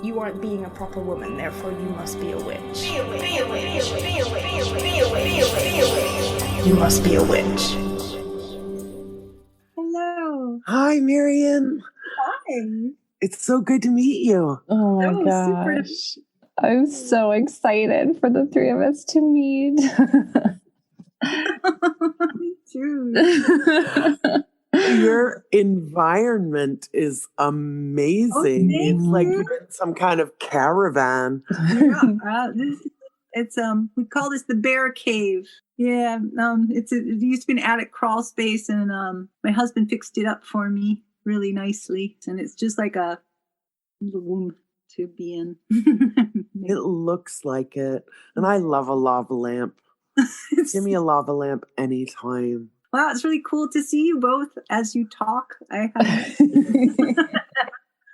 you aren't being a proper woman, therefore you must be a witch. You must be a witch. Hello. Hi, Marion. Hi. It's so good to meet you. Oh my gosh. I'm so excited for the three of us to meet. Me too. Your environment is amazing. It's like you're in some kind of caravan. Yeah, it's we call this the bear cave. Yeah, it used to be an attic crawl space, and my husband fixed it up for me really nicely, and it's just like a little womb to be in. It looks like it, and I love a lava lamp. Give me a lava lamp anytime. Wow, it's really cool to see you both as you talk. I've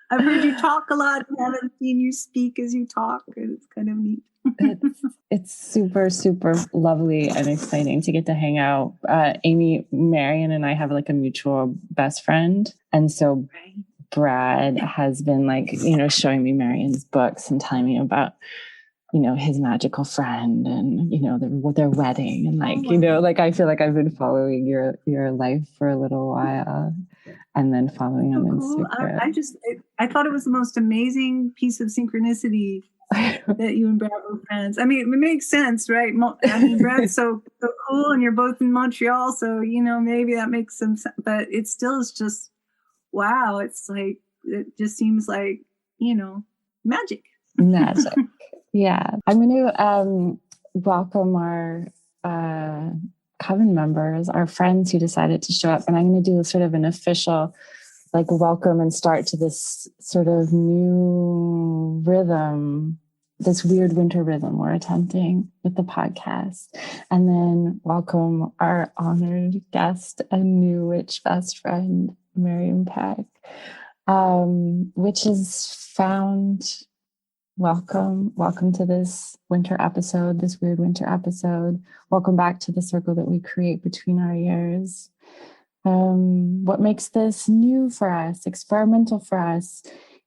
heard you talk a lot. I haven't seen you speak as you talk. It's kind of neat. It's super, super lovely and exciting to get to hang out. Amy, Marion, and I have like a mutual best friend. And so Brad has been like, showing me Marion's books and telling me about his magical friend and, their wedding. And I feel like I've been following your life for a little while and then following them in secret. I thought it was the most amazing piece of synchronicity that you and Brad were friends. I mean, it makes sense, right? I mean, Brad's so cool and you're both in Montreal. So, maybe that makes some sense, but it still is just, wow. It's like, it just seems like, magic. Magic. Yeah. I'm going to welcome our coven members, our friends who decided to show up. And I'm going to do sort of an official welcome and start to this sort of new rhythm, this weird winter rhythm we're attempting with the podcast. And then welcome our honored guest and new witch best friend, Marion Peck, which is found... Welcome to this winter episode, this weird winter episode. Welcome back to the circle that we create between our ears. What makes this new for us, experimental for us,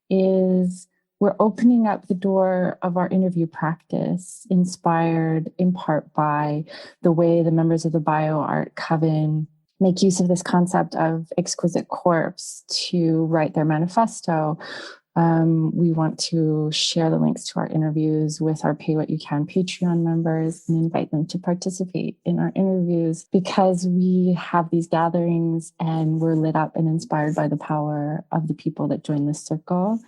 is we're opening up the door of our interview practice, inspired in part by the way the members of the BioArt Coven make use of this concept of exquisite corpse to write their manifesto. We want to share the links to our interviews with our Pay What You Can Patreon members and invite them to participate in our interviews because we have these gatherings and we're lit up and inspired by the power of the people that join this circle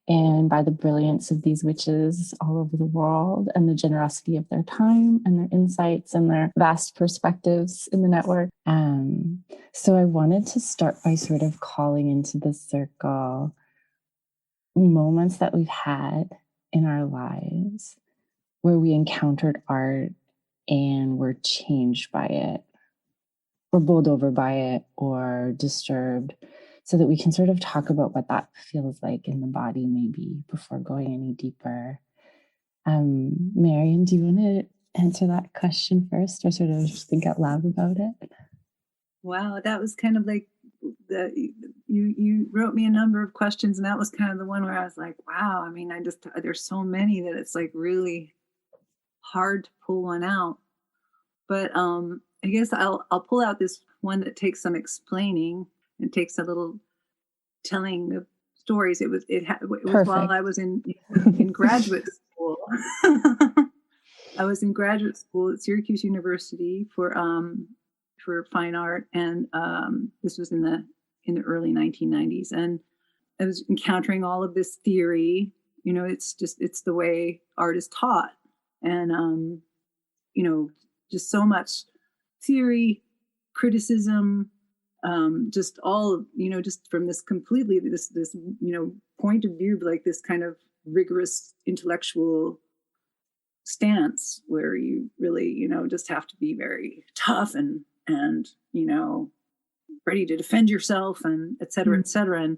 and by the brilliance of these witches all over the world and the generosity of their time and their insights and their vast perspectives in the network. So I wanted to start by sort of calling into the circle moments that we've had in our lives where we encountered art and were changed by it or bowled over by it or disturbed, so that we can sort of talk about what that feels like in the body maybe before going any deeper. Marion, do you want to answer that question first or sort of just think out loud about it? Wow, that was kind of like you wrote me a number of questions, and that was kind of the one where I was like, wow, I mean, there's so many that it's like really hard to pull one out. But I guess I'll pull out this one that takes some explaining and takes a little telling of stories. It was while I was in graduate school. I was in graduate school at Syracuse University for fine art, and this was in the early 1990s, and I was encountering all of this theory. It's the way art is taught, and just so much theory, criticism, just all just from this completely this point of view, like this kind of rigorous intellectual stance where you really just have to be very tough and ready to defend yourself and et cetera, et cetera. And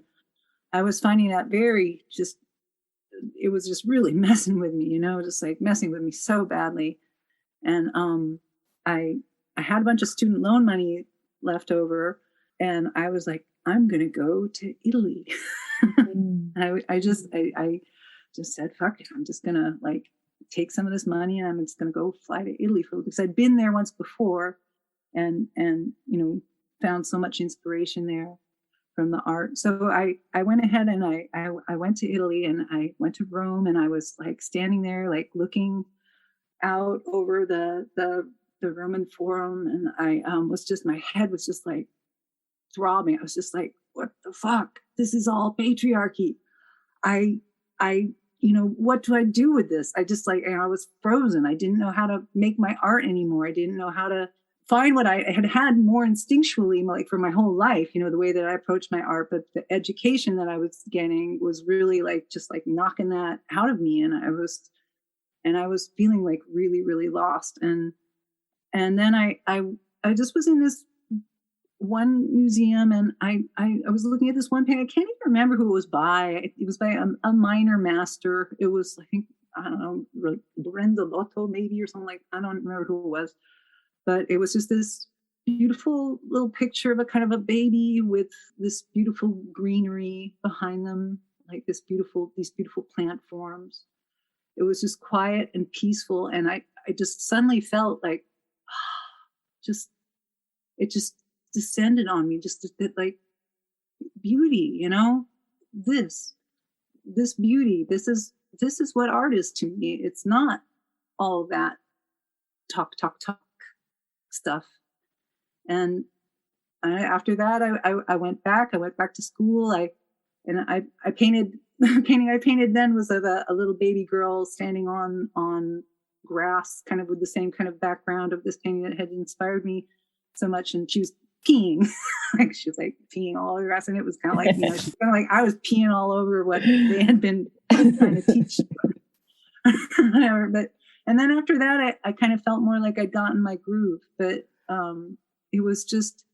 I was finding that it was just really messing with me, just like messing with me so badly. And I had a bunch of student loan money left over, and I was like, I'm going to go to Italy. I just said, fuck it. I'm just going to like take some of this money and I'm just going to go fly to Italy because I'd been there once before and, you know, found so much inspiration there from the art. So I went ahead and I went to Italy and I went to Rome and I was like standing there, like looking out over the Roman Forum. And I was just, my head was just like throbbing. I was just like, what the fuck? This is all patriarchy. I, you know, what do I do with this? I just like, I was frozen. I didn't know how to make my art anymore. I didn't know how to find what I had more instinctually, like for my whole life, you know, the way that I approached my art, but the education that I was getting was really like, just like knocking that out of me. And I was feeling like really, really lost. And then I just was in this one museum and I was looking at this one painting. I can't even remember who it was by. It was by a minor master. It was, I think, I don't know, Lorenzo Lotto maybe or something like, I don't remember who it was. But it was just this beautiful little picture of a kind of a baby with this beautiful greenery behind them, like these beautiful plant forms. It was just quiet and peaceful. And I just suddenly felt like, it just descended on me, just like beauty, you know, this beauty, this is what art is to me. It's not all that talk stuff. And after that, I went back to school. I painted, the painting I painted then was of a little baby girl standing on grass, kind of with the same kind of background of this painting that had inspired me so much. And she was peeing, like she was like peeing all over the grass. And it was kind of like, you know, she's kind of like, I was peeing all over what they had been trying to teach. Whatever. But, and then after that, I kind of felt more like I'd gotten my groove, but it was just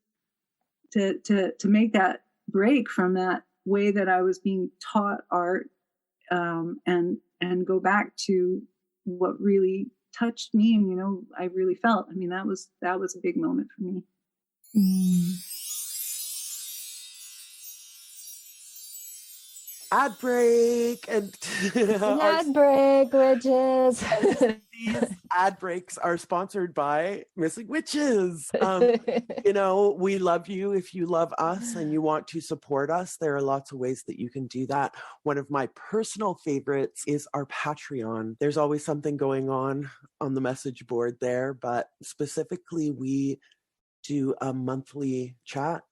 to make that break from that way that I was being taught art, and go back to what really touched me. And, you know, I really felt, I mean, that was a big moment for me. Ad break and Ad break, witches. These ad breaks are sponsored by Missing Witches. You know, we love you if you love us and you want to support us. There are lots of ways that you can do that. One of my personal favorites is our Patreon. There's always something going on the message board there, but specifically we do a monthly chat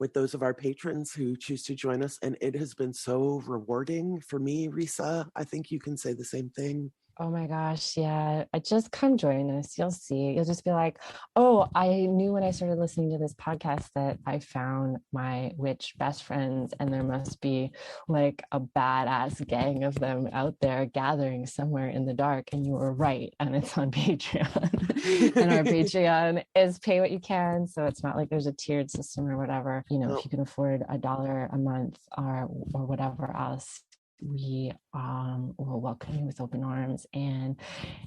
with those of our patrons who choose to join us. And it has been so rewarding for me, Risa. I think you can say the same thing. Oh my gosh, yeah. I just come join us. You'll see. You'll just be like, oh, I knew when I started listening to this podcast that I found my witch best friends, and there must be like a badass gang of them out there gathering somewhere in the dark. And you were right. And it's on Patreon. And our Patreon is pay what you can. So it's not like there's a tiered system or whatever. You know, if you can afford $1 a month or whatever else, we will welcome you with open arms. And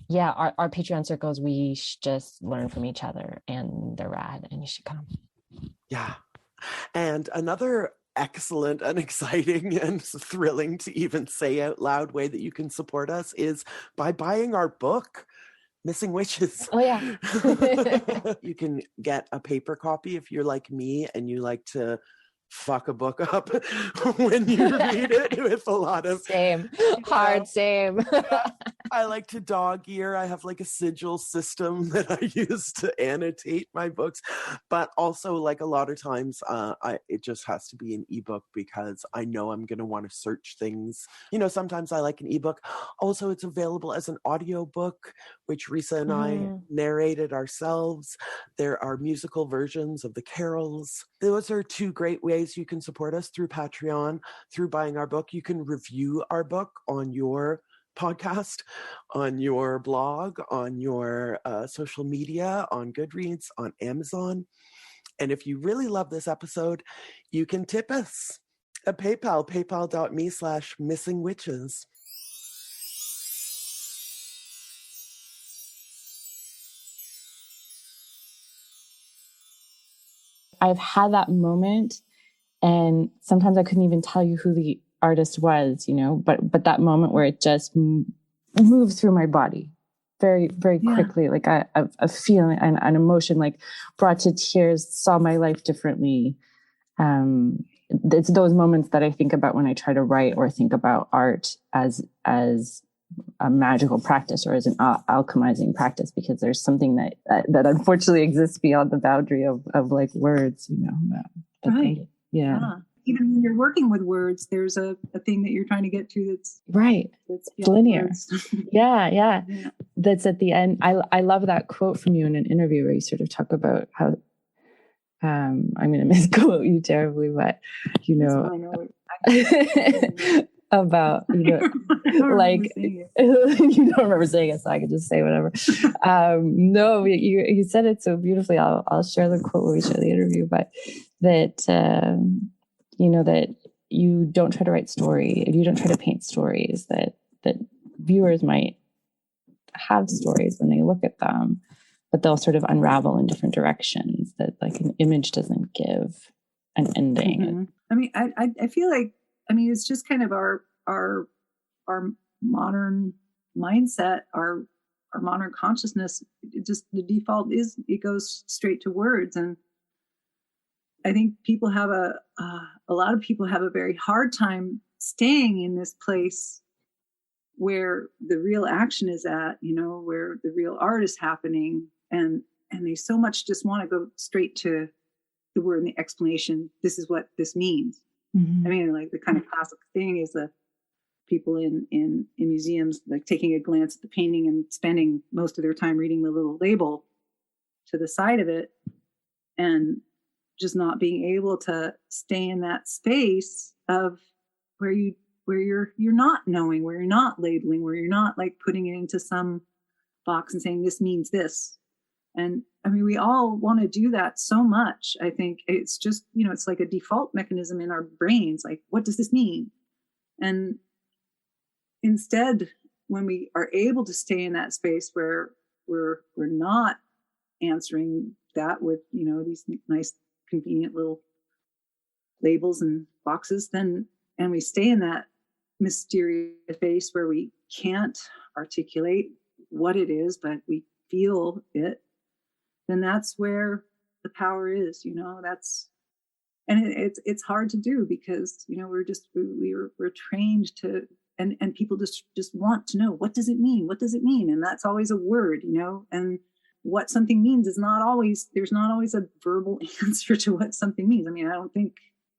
yeah, our Patreon circles, we just learn from each other, and they're rad, and you should come. Yeah. And another excellent and exciting and thrilling to even say out loud way that you can support us is by buying our book, Missing Witches. Oh yeah. You can get a paper copy if you're like me and you like to fuck a book up when you read it with a lot of same. I like to dog ear. I have like a sigil system that I use to annotate my books, but also like a lot of times it just has to be an ebook because I know I'm going to want to search things. You know, sometimes I like an ebook. Also, it's available as an audiobook, which Risa and I narrated ourselves. There are musical versions of the carols. Those are two great ways you can support us, through Patreon, through buying our book. You can review our book on your podcast, on your blog, on your social media, on Goodreads, on Amazon. And if you really love this episode, you can tip us at PayPal, paypal.me/missingwitches. I've had that moment, and sometimes I couldn't even tell you who the artist was, but that moment where it just moved through my body very, very quickly, like a feeling, an emotion, like brought to tears, saw my life differently. It's those moments that I think about when I try to write or think about art as a magical practice or as an alchemizing practice, because there's something that unfortunately exists beyond the boundary of like words, Right. Even when you're working with words, there's a thing that you're trying to get to that's right. That's linear. Yeah. That's at the end. I love that quote from you in an interview where you sort of talk about how I'm going to misquote you terribly, but about like you don't remember saying it, so I can just say whatever. No, you said it so beautifully. I'll share the quote when we share the interview, but that that you don't try to write story, you don't try to paint stories, that viewers might have stories when they look at them, but they'll sort of unravel in different directions, that like an image doesn't give an ending. Mm-hmm. I mean, I feel like, it's just kind of our modern mindset, our modern consciousness. Just the default is it goes straight to words, and I think people have a lot of people have a very hard time staying in this place where the real action is at, where the real art is happening, and they so much just want to go straight to the word and the explanation. This is what this means. Mm-hmm. Like the kind of classic thing is the people in museums, like taking a glance at the painting and spending most of their time reading the little label to the side of it, and just not being able to stay in that space of where you're not knowing, where you're not labeling, where you're not like putting it into some box and saying this means this. And we all want to do that so much. I think it's just, it's like a default mechanism in our brains. Like, what does this mean? And instead, when we are able to stay in that space where we're not answering that with, these nice, convenient little labels and boxes, and we stay in that mysterious space where we can't articulate what it is, but we feel it, then that's where the power is. It's hard to do because we're trained to, and people just want to know, what does it mean, and that's always a word, and what something means is there's not always a verbal answer to what something means.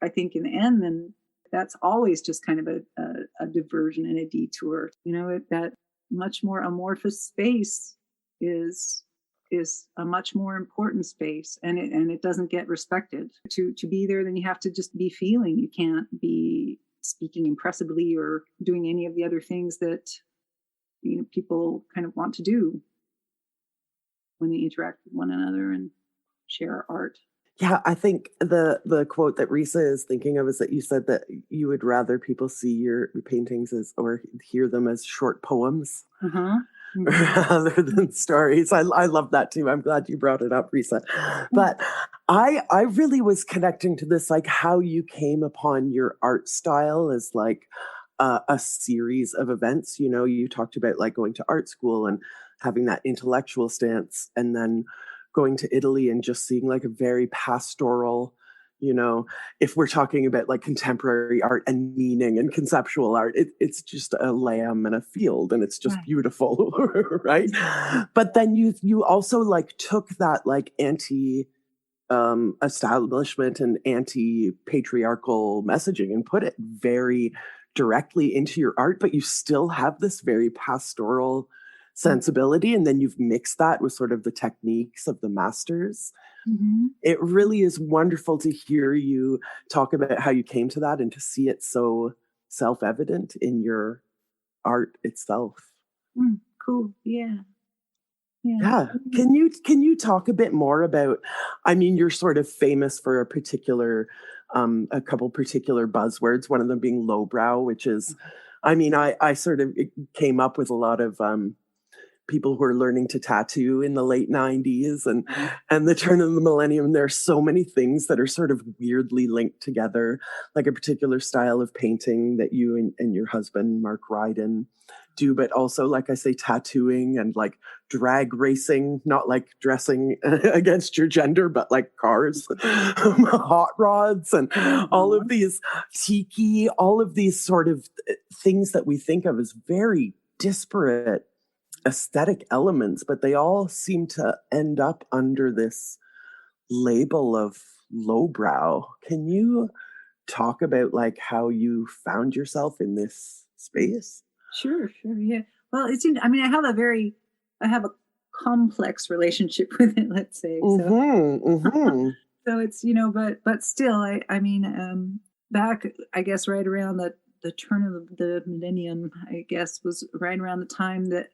I think in the end, then that's always just kind of a diversion and a detour. That much more amorphous space is a much more important space, and it doesn't get respected. To be there, then you have to just be feeling. You can't be speaking impressively or doing any of the other things that people kind of want to do when they interact with one another and share art. Yeah, I think the quote that Risa is thinking of is that you said that you would rather people see your paintings or hear them as short poems. Uh-huh. Rather than stories. I love that too. I'm glad you brought it up, Risa. But I really was connecting to this, like how you came upon your art style as like a series of events. You talked about like going to art school and having that intellectual stance, and then going to Italy and just seeing like a very pastoral, if we're talking about like contemporary art and meaning and conceptual art, it's just a lamb and a field, and it's just beautiful, right? But then you also like took that like establishment and anti-patriarchal messaging and put it very directly into your art, but you still have this very pastoral sensibility, and then you've mixed that with sort of the techniques of the masters. Mm-hmm. It really is wonderful to hear you talk about how you came to that and to see it so self-evident in your art itself. Cool. Yeah. Can you talk a bit more about, you're sort of famous for a couple particular buzzwords, one of them being lowbrow, which is, I sort of came up with a lot of people who are learning to tattoo in the late 90s and the turn of the millennium. There are so many things that are sort of weirdly linked together, like a particular style of painting that you and your husband, Mark Ryden, do, but also, like I say, tattooing and like drag racing, not like dressing against your gender, but like cars, hot rods, and all of these tiki, all of these sort of things that we think of as very disparate aesthetic elements, but they all seem to end up under this label of lowbrow. Can you talk about like how you found yourself in this space? Sure, yeah. Well, I have a complex relationship with it, let's say. So it's, but still, back, I guess, right around the turn of the millennium, I guess, was right around the time that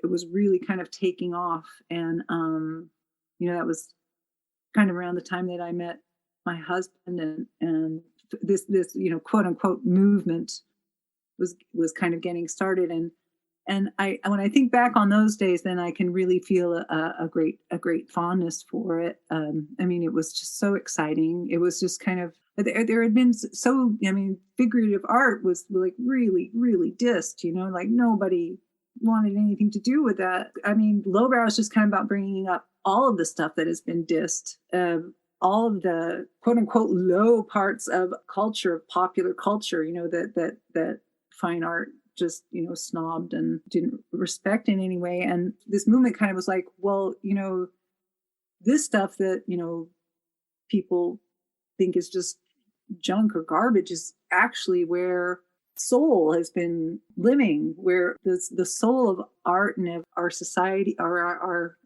it was really kind of taking off. And, that was kind of around the time that I met my husband, and this, quote unquote movement was kind of getting started. And when I think back on those days, then I can really feel a great fondness for it. It was just so exciting. It was just kind of, there had been figurative art was like really, really dissed, like nobody wanted anything to do with that. Lowbrow is just kind of about bringing up all of the stuff that has been dissed, all of the quote unquote low parts of culture, of popular culture, that fine art just, snobbed and didn't respect in any way. And this movement kind of was like, well, this stuff that, people think is just junk or garbage is actually where soul has been living, where the soul of art and of our society, our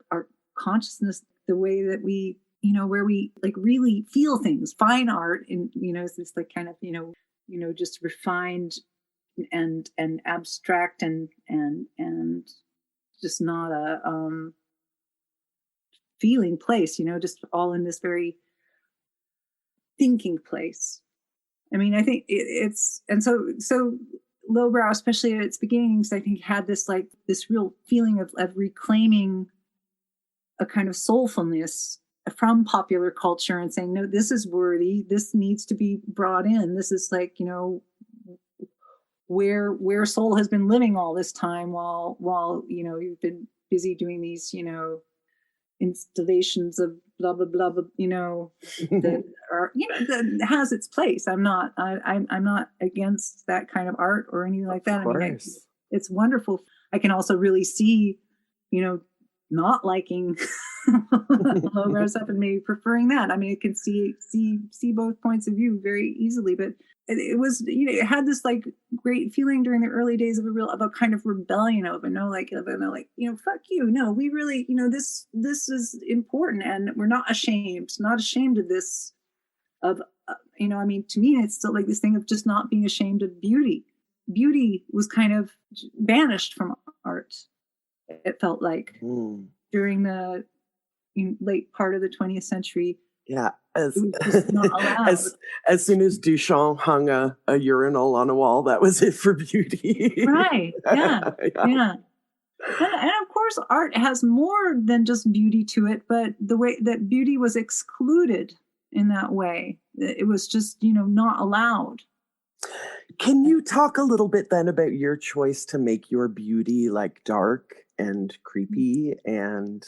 consciousness, the way that we, where we like really feel things, fine art, and, is this like kind of, just refined and abstract and just not a feeling place, just all in this very thinking place. I think it's, and so lowbrow, especially at its beginnings, I think had this real feeling of reclaiming a kind of soulfulness from popular culture and saying, no, this is worthy, this needs to be brought in, this is like, where soul has been living all this time while you've been busy doing these installations of blah blah blah, that are that has its place. I'm not against that kind of art or anything like that. It's wonderful. I can also really see not liking lowbrow stuff and maybe preferring that. I can see both points of view very easily, but it was, it had this like great feeling during the early days of a kind of rebellion of fuck you. No, we really, this is important, and we're not ashamed of this, to me, it's still like this thing of just not being ashamed of beauty. Beauty was kind of banished from art. It felt like during the late part of the 20th century. Yeah, as soon as Duchamp hung a urinal on a wall, that was it for beauty. Right, yeah. And of course, art has more than just beauty to it, but the way that beauty was excluded in that way, it was just, not allowed. Can you talk a little bit then about your choice to make your beauty like dark and creepy and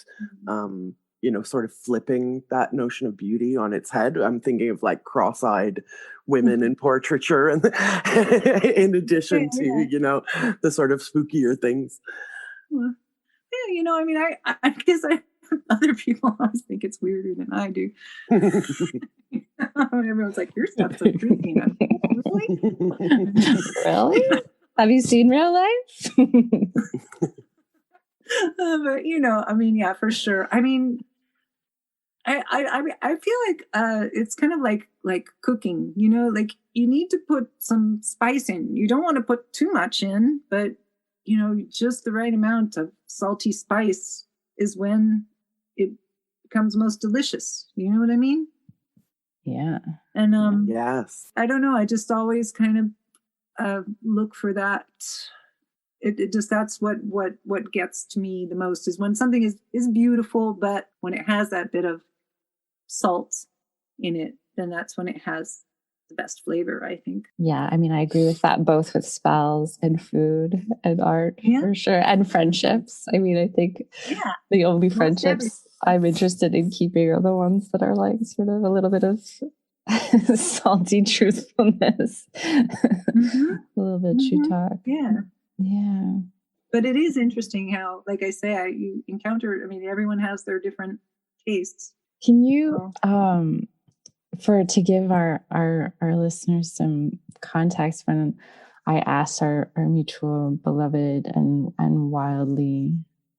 sort of flipping that notion of beauty on its head? I'm thinking of like cross-eyed women in portraiture, and in addition to the sort of spookier things. Well, I guess other people always think it's weirder than I do. Everyone's like, your stuff's so creepy. And I'm like, really? Have you seen real life? But yeah, for sure. I feel like it's kind of like cooking, like you need to put some spice in. You don't want to put too much in, but just the right amount of salty spice is when it becomes most delicious. You know what I mean? Yeah. And yes. I don't know. I just always kind of look for that it just, that's what gets to me the most, is when something is beautiful, but when it has that bit of salt in it, then that's when it has the best flavor, I think. Yeah, I mean, I agree with that, both with spells and food and art, for sure, and friendships. I mean, I think the only friendships I'm interested in keeping are the ones that are like sort of a little bit of salty truthfulness, a little bit true talk. Yeah. But it is interesting how, like I say, you encounter, I mean, everyone has their different tastes. Can you, to give our listeners some context, when I asked our mutual beloved and wildly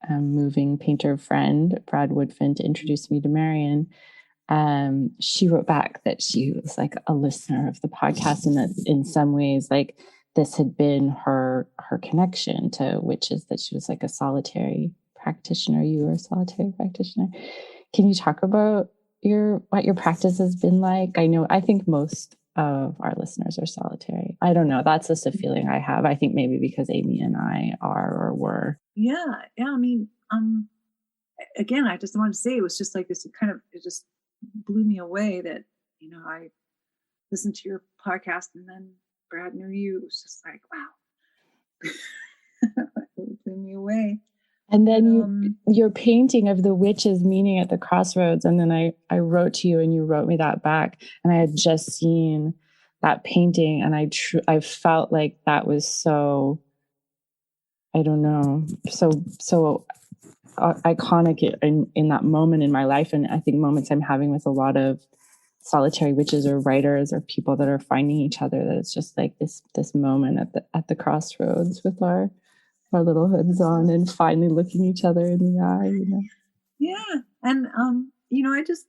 moving painter friend, Brad Woodfin, to introduce me to Marion, she wrote back that she was like a listener of the podcast, and that in some ways, like, this had been her connection to witches, that she was like a solitary practitioner. You were a solitary practitioner. Can you talk about what your practice has been like? I think most of our listeners are solitary. I don't know. That's just a feeling I have. I think maybe because Amy and I are or were. Yeah. I mean, again, I just wanted to say, it was just like this it just blew me away that, I listened to your podcast and then Brad knew you. It was just like, wow. It blew me away. And then your painting of the witches meeting at the crossroads. And then I wrote to you and you wrote me that back. And I had just seen that painting, and I felt like that was so, I don't know, so iconic in that moment in my life. And I think moments I'm having with a lot of solitary witches or writers or people that are finding each other, that it's just like this moment at the crossroads with our little hoods on and finally looking each other in the eye, Yeah. And, I just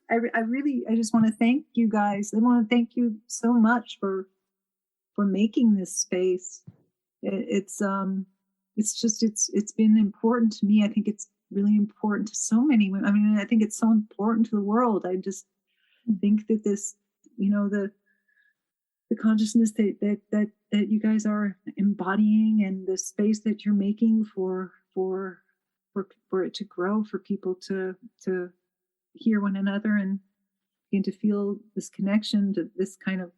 want to thank you guys. I want to thank you so much for making this space. It's been important to me. I think it's really important to so many women. I mean, I think it's so important to the world. I just think that this, the consciousness that you guys are embodying, and the space that you're making for it to grow, for people to hear one another and begin to feel this connection to this kind of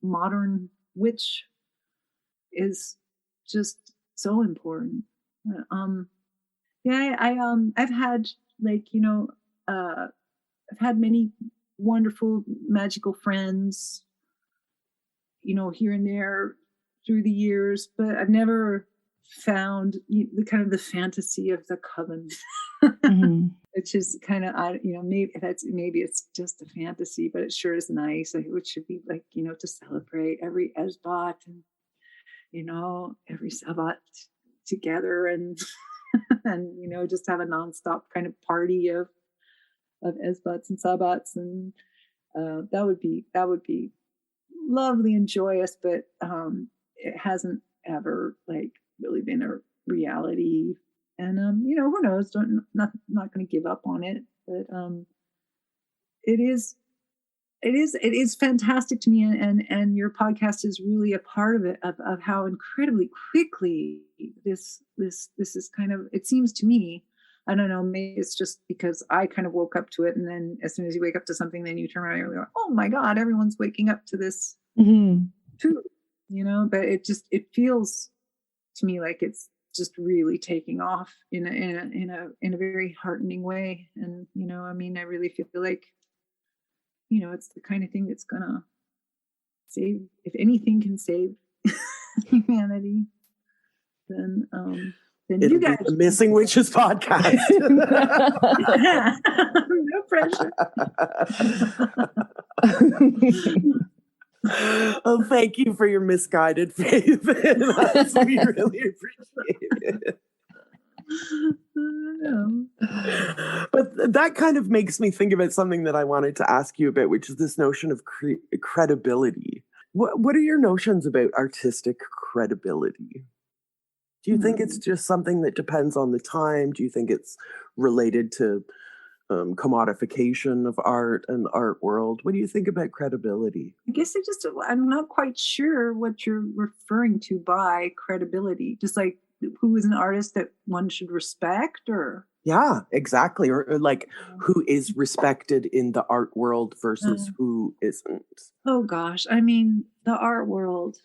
modern witch, is just so important. I've had I've had many wonderful magical friends, here and there through the years, but I've never found the kind of the fantasy of the coven, which is kind of, maybe it's just a fantasy, but it sure is nice. Like, it should be like, to celebrate every Esbot and, every Sabbat together, and and just have a nonstop kind of party of Esbots and Sabbats, and that would be lovely and joyous, but it hasn't ever like really been a reality. And who knows? Not going to give up on it, but it is fantastic to me, and your podcast is really a part of it, of how incredibly quickly this is kind of, it seems to me, I don't know, maybe it's just because I kind of woke up to it, and then as soon as you wake up to something, then you turn around and you're like, oh my God, everyone's waking up to this too, but it feels to me like it's just really taking off in a very heartening way. And, I mean, I really feel like, it's the kind of thing that's gonna save, if anything can save humanity, then you guys, the Missing Witches podcast. No pressure. Oh, thank you for your misguided faith in us. We really appreciate it. But that kind of makes me think about something that I wanted to ask you about, which is this notion of credibility. What are your notions about artistic credibility? Do you think it's just something that depends on the time? Do you think it's related to commodification of art and the art world? What do you think about credibility? I guess I'm not quite sure what you're referring to by credibility. Just like who is an artist that one should respect, or Yeah, exactly. Or like who is respected in the art world versus who isn't. oh gosh, I mean, the art world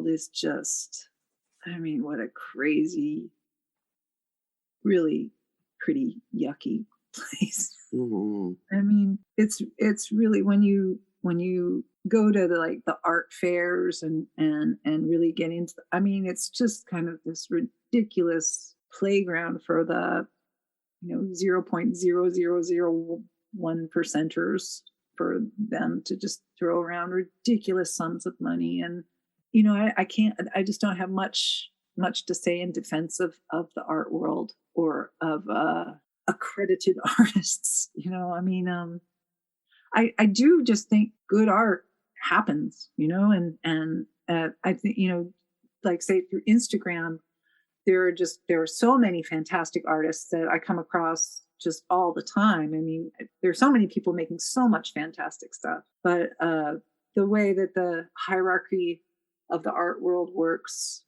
is just, I mean, what a crazy, really pretty yucky place. Mm-hmm. I mean, it's really when you go to the art fairs and really get into, I mean, it's just kind of this ridiculous playground for the 0.0001 percenters, for them to just throw around ridiculous sums of money. And I just don't have much to say in defense of the art world or of accredited artists. I mean, I do just think good art happens, and I think, like say through Instagram, there are so many fantastic artists that I come across just all the time. I mean, there's so many people making so much fantastic stuff, but the way that the hierarchy of the art world works,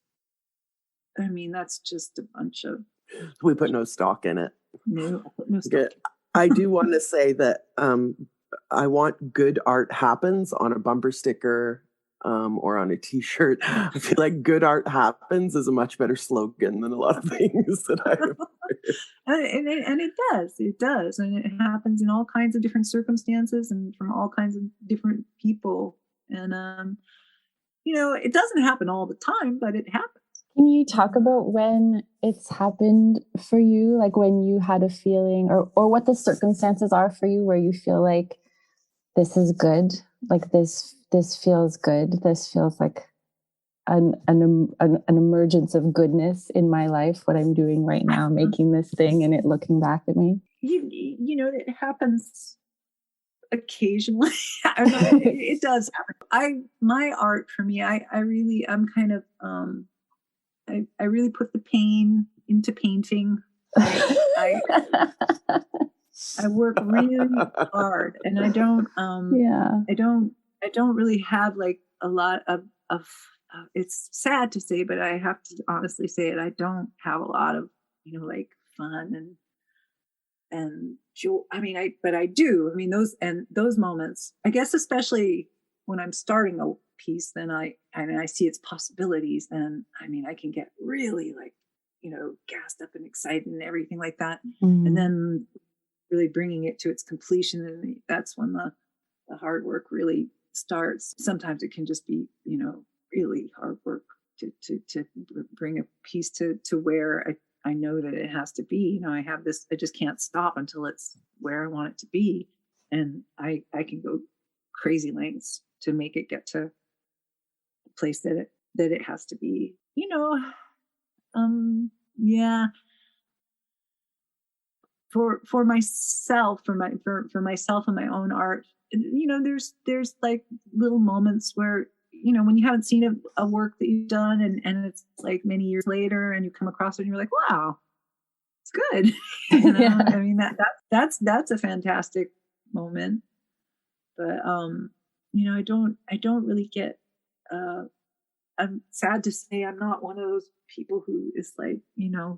I mean, that's just a bunch of, we put no stock in it. No stock. I do want to say that I want good art happens on a bumper sticker or on a t-shirt. I feel like good art happens is a much better slogan than a lot of things that I've heard. And it does. And it happens in all kinds of different circumstances and from all kinds of different people. And, it doesn't happen all the time, but it happens. Can you talk about when it's happened for you? Like when you had a feeling or what the circumstances are for you where you feel like this is good, like this feels good. This feels like an emergence of goodness in my life, what I'm doing right now, making this thing and it looking back at me. It happens occasionally. It does happen. My art for me, I really put the pain into painting. I work really hard, and I don't really have like a lot of it's sad to say, but I have to honestly say it. I don't have a lot of, like fun and joy. I mean, I do. I mean, those moments, I guess, especially when I'm starting a piece, then I see its possibilities, then I mean, I can get really like, gassed up and excited and everything like that. Mm-hmm. And then really bringing it to its completion. And that's when the hard work really starts. Sometimes it can just be, really hard work to bring a piece to where I know that it has to be. I have this, I just can't stop until it's where I want it to be. And I can go crazy lengths to make it get to the place that it has to be. Yeah. For myself, for myself and my own art, there's like little moments where, when you haven't seen a work that you've done and it's like many years later and you come across it and you're like, wow, it's good. Yeah. I mean, that's a fantastic moment. But, I don't really get, I'm sad to say I'm not one of those people who is like,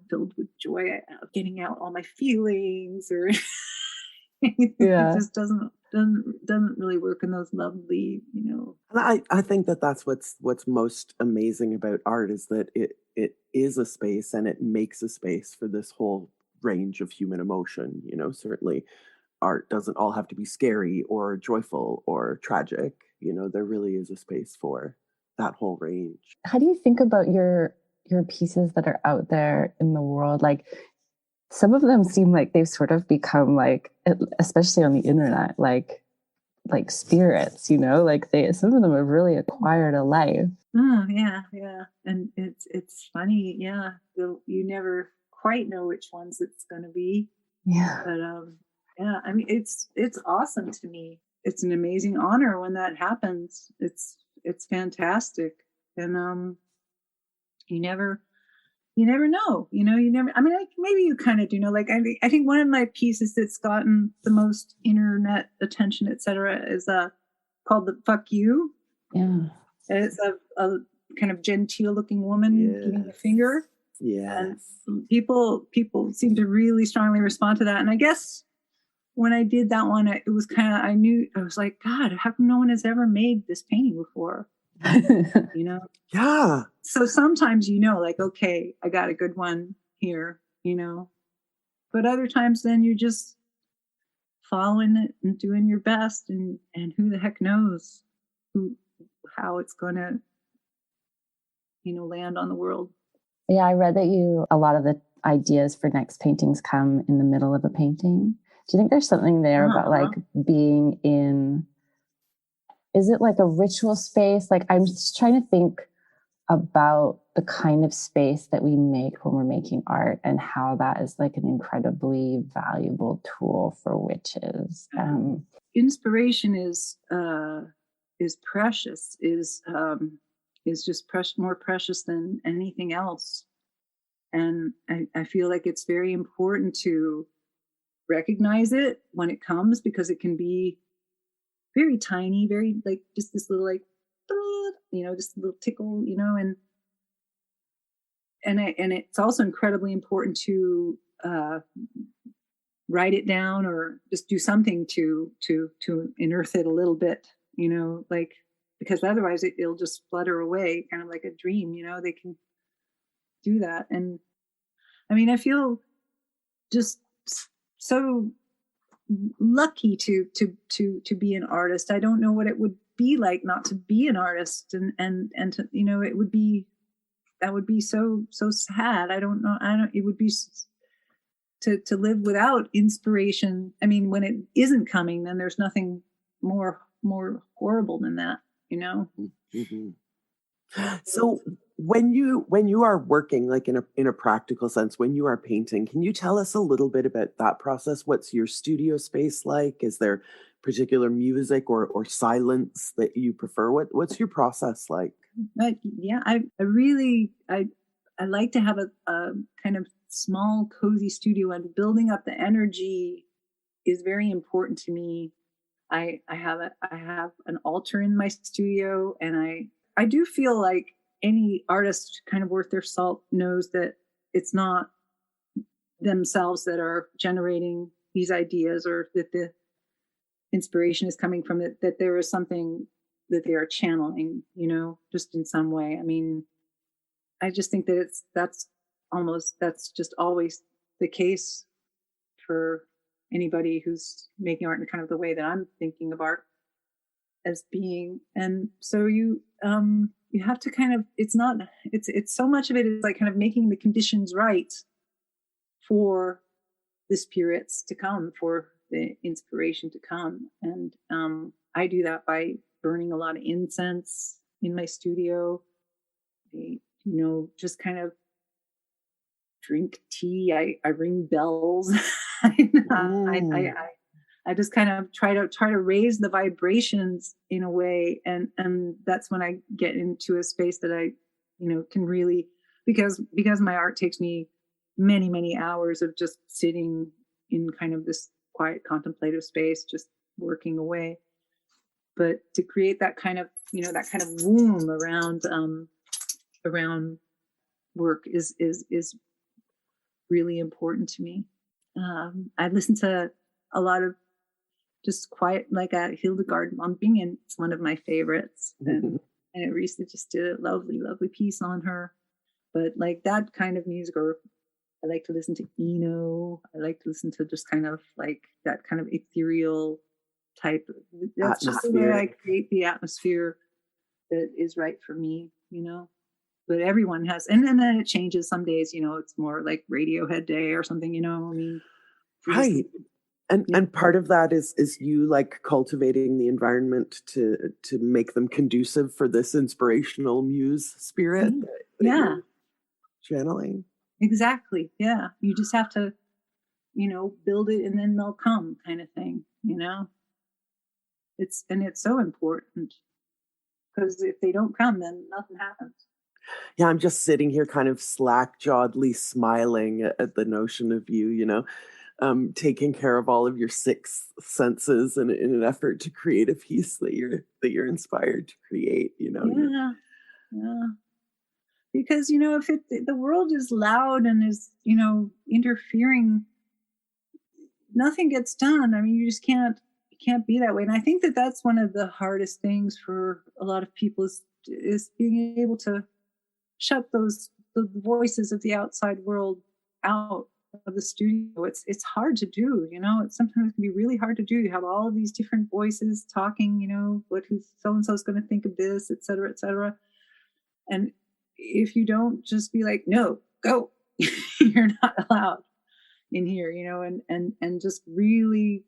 filled with joy of getting out all my feelings or it just doesn't really work in those lovely, And I think that's what's most amazing about art is that it is a space and it makes a space for this whole range of human emotion. Certainly art doesn't all have to be scary or joyful or tragic. There really is a space for that whole range. How do you think about your pieces that are out there in the world? Like some of them seem like they've sort of become like, especially on the internet, like spirits, like some of them have really acquired a life. Yeah. And it's funny. Yeah. You never quite know which ones it's going to be. Yeah. But, yeah, I mean, it's awesome to me. It's an amazing honor when that happens. It's fantastic. And, you never know, I mean, maybe you kind of do know, like, I think one of my pieces that's gotten the most internet attention, etc., is called the Fuck You. Yeah. And it's kind of genteel looking woman giving the finger. Yeah. And people seem to really strongly respond to that. And I guess when I did that one, it was kind of, I was like, God, how come no one has ever made this painting before? You know? Yeah. So sometimes, like, okay, I got a good one here, but other times then you're just following it and doing your best, and who the heck knows how it's going to, land on the world. Yeah, I read that a lot of the ideas for next paintings come in the middle of a painting. Do you think there's something there about like being in, is it like a ritual space? Like, I'm just trying to think about the kind of space that we make when we're making art and how that is like an incredibly valuable tool for witches. Inspiration is precious, is just more precious than anything else. And I feel like it's very important to recognize it when it comes, because it can be very tiny, very like just this little like, just a little tickle, and it's also incredibly important to write it down or just do something to unearth it a little bit, like, because otherwise it'll just flutter away, kind of like a dream. They can do that. And I mean, I feel just so lucky to be an artist. I don't know what it would be like not to be an artist, and to, that would be so sad. It would be to live without inspiration. I mean, when it isn't coming, then there's nothing more horrible than that, Mm-hmm. So when you are working, like in a practical sense, when you are painting, can you tell us a little bit about that process? What's your studio space like? Is there particular music or silence that you prefer? What's your process like? Yeah, I really like to have a kind of small, cozy studio, and building up the energy is very important to me. I have an altar in my studio, and I do feel like any artist kind of worth their salt knows that it's not themselves that are generating these ideas, or that the inspiration is coming from it, that there is something that they are channeling, just in some way. I mean, I just think that that's just always the case for anybody who's making art in kind of the way that I'm thinking of art as being. And so you have to kind of, it's so much of it is like kind of making the conditions right for the spirits to come, for the inspiration to come. And I do that by burning a lot of incense in my studio. Just kind of drink tea. I ring bells. I just kind of try to raise the vibrations in a way, and that's when I get into a space that I can really, because my art takes me many, many hours of just sitting in kind of this quiet contemplative space, just working away. But to create that kind of that kind of womb around work is really important to me. I listen to a lot of just quiet, like a Hildegard Mumping, it's one of my favorites. And Risa just did a lovely, lovely piece on her. But like that kind of music, or I like to listen to Eno. I like to listen to just kind of like that kind of ethereal type. That's just the way I create the atmosphere that is right for me, But everyone has, and then it changes. Some days, it's more like Radiohead day or something, I mean. Right. And part of that is you like cultivating the environment to make them conducive for this inspirational muse spirit that you're channeling. Exactly. Yeah. You just have to, build it and then they'll come, kind of thing, It's so important, because if they don't come, then nothing happens. Yeah, I'm just sitting here kind of slack-jawedly smiling at the notion of you, taking care of all of your six senses in an effort to create a piece that you're inspired to create, Yeah. Yeah. Because, if the world is loud and is, interfering, nothing gets done. I mean, you just can't be that way. And I think that that's one of the hardest things for a lot of people is being able to shut the voices of the outside world out of the studio. It's hard to do, it sometimes can be really hard to do. You have all of these different voices talking, who so-and-so's going to think of this, et cetera, et cetera. And if you don't just be like, no, go, you're not allowed in here, and just really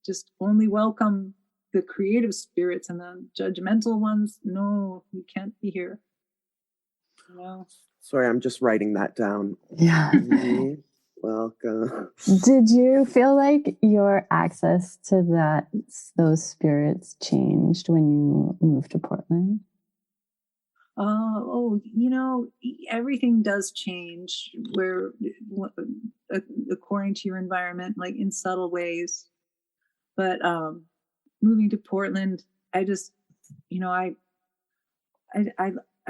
just only welcome the creative spirits, and the judgmental ones, no, you can't be here. Sorry, I'm just writing that down. Yeah. Welcome. Did you feel like your access to those spirits changed when you moved to Portland? Everything does change according to your environment, like in subtle ways. But moving to Portland, I just, I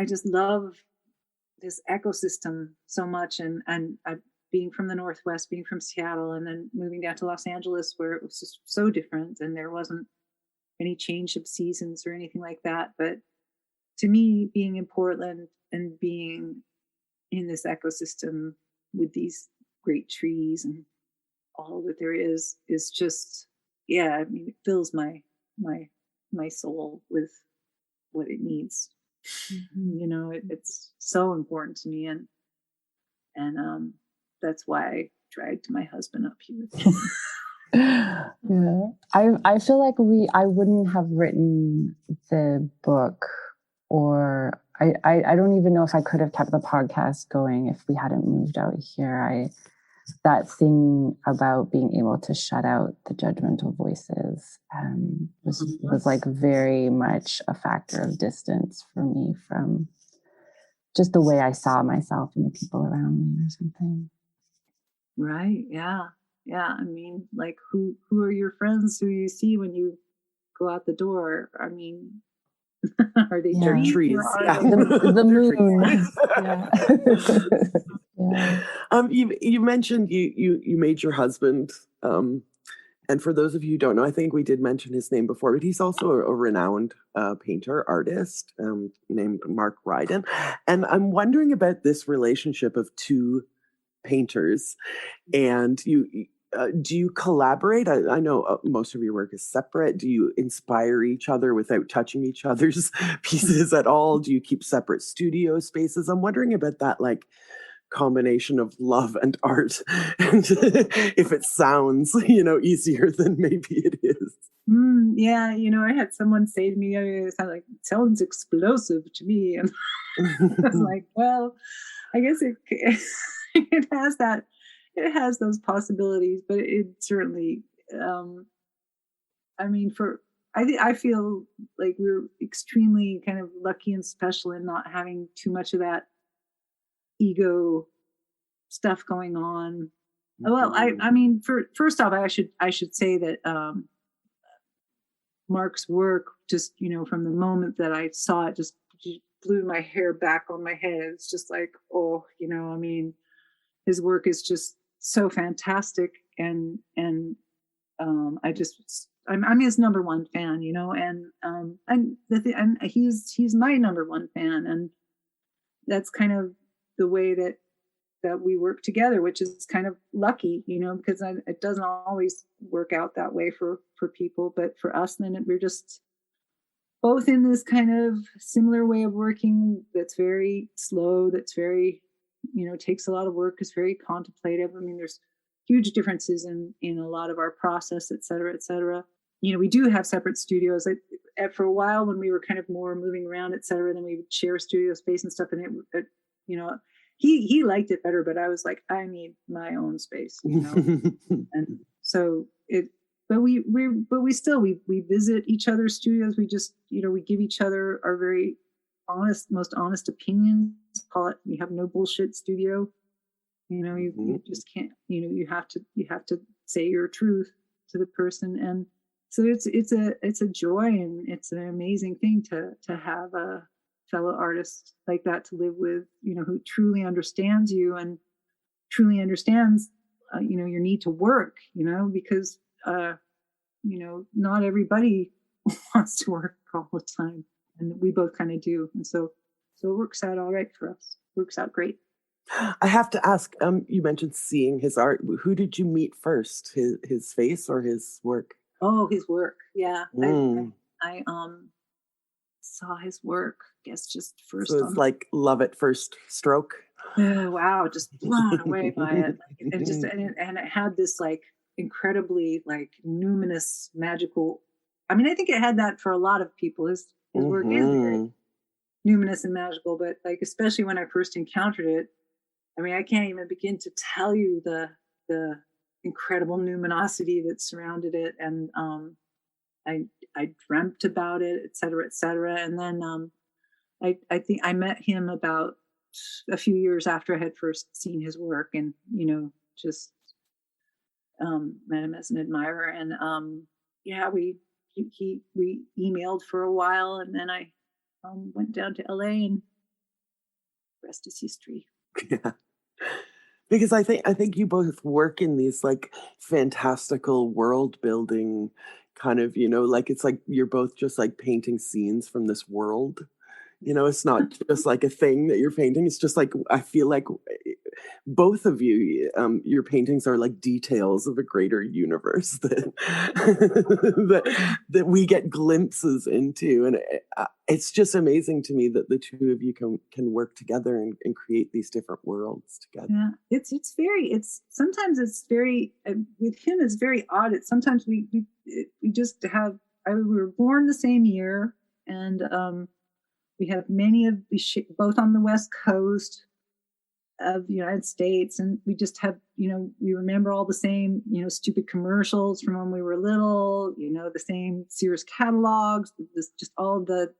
just love this ecosystem so much, and being from the Northwest, being from Seattle, and then moving down to Los Angeles, where it was just so different, and there wasn't any change of seasons or anything like that. But to me, being in Portland and being in this ecosystem with these great trees and all that there is just, I mean, it fills my soul with what it needs. It's so important to me, and that's why I dragged my husband up here. Yeah, I feel like I wouldn't have written the book, or I don't even know if I could have kept the podcast going if we hadn't moved out here. That thing about being able to shut out the judgmental voices was like very much a factor of distance for me from just the way I saw myself and the people around me or something. Right. Yeah. Yeah. I mean, like who are your friends who you see when you go out the door? I mean, are they trees? Yeah. The moon. Yeah. You mentioned you made your husband, and for those of you who don't know, I think we did mention his name before, but he's also a renowned painter, artist, named Mark Ryden. And I'm wondering about this relationship of two painters, and do you collaborate? I know most of your work is separate. Do you inspire each other without touching each other's pieces at all? Do you keep separate studio spaces? I'm wondering about that, like, combination of love and art, and if it sounds, easier than maybe it is. Yeah, I had someone say to me, it sounds explosive to me, and I was like, well, I guess it has that. It has those possibilities, but it certainly, I mean, I feel like we're extremely kind of lucky and special in not having too much of that ego stuff going on. Well, I mean, first off, I should say that Mark's work, just from the moment that I saw it, just blew my hair back on my head. It's just like, I mean, his work is just so fantastic, and I'm his number one fan, and he's my number one fan, and that's kind of the way that we work together, which is kind of lucky, because it doesn't always work out that way for people, but for us, then we're just both in this kind of similar way of working that's very slow, that's very, takes a lot of work, is very contemplative. I mean, there's huge differences in a lot of our process, et cetera, et cetera. We do have separate studios. For a while, when we were kind of more moving around, et cetera, then we would share studio space and stuff, and he liked it better, but I was like, I need my own space, and so but we visit each other's studios. We just, we give each other our very most honest opinions. Call it, we have no bullshit studio. You just can't, you have to say your truth to the person. And so it's a joy, and it's an amazing thing to have a fellow artist like that to live with, who truly understands you and truly understands, your need to work, because, not everybody wants to work all the time. And we both kind of do. And so it works out all right for us. Works out great. I have to ask, you mentioned seeing his art. Who did you meet first, his face or his work? Oh, his work. Yeah. Mm. I saw his work, I guess, just first. So it's like love at first stroke. Oh, wow. Just blown away by it. And it had this like incredibly like numinous, magical. I mean, I think it had that for a lot of people. His work is very numinous and magical, but like, especially when I first encountered it, I mean, I can't even begin to tell you the incredible numinosity that surrounded it. And I dreamt about it, et cetera, et cetera. And then I think I met him about a few years after I had first seen his work, and just met him as an admirer. And we emailed for a while, and then I went down to LA, and the rest is history. Yeah. Because I think you both work in these like fantastical world building kind of, like it's like you're both just like painting scenes from this world. It's not just like a thing that you're painting. It's just like, I feel like both of you, your paintings are like details of a greater universe that that we get glimpses into. And it's just amazing to me that the two of you can work together and create these different worlds together. Yeah, sometimes it's very, with him, it's very odd. It's sometimes we just have, we were born the same year, and we have both on the West Coast of the United States, and we just have, we remember all the same, stupid commercials from when we were little, the same Sears catalogs, just all the,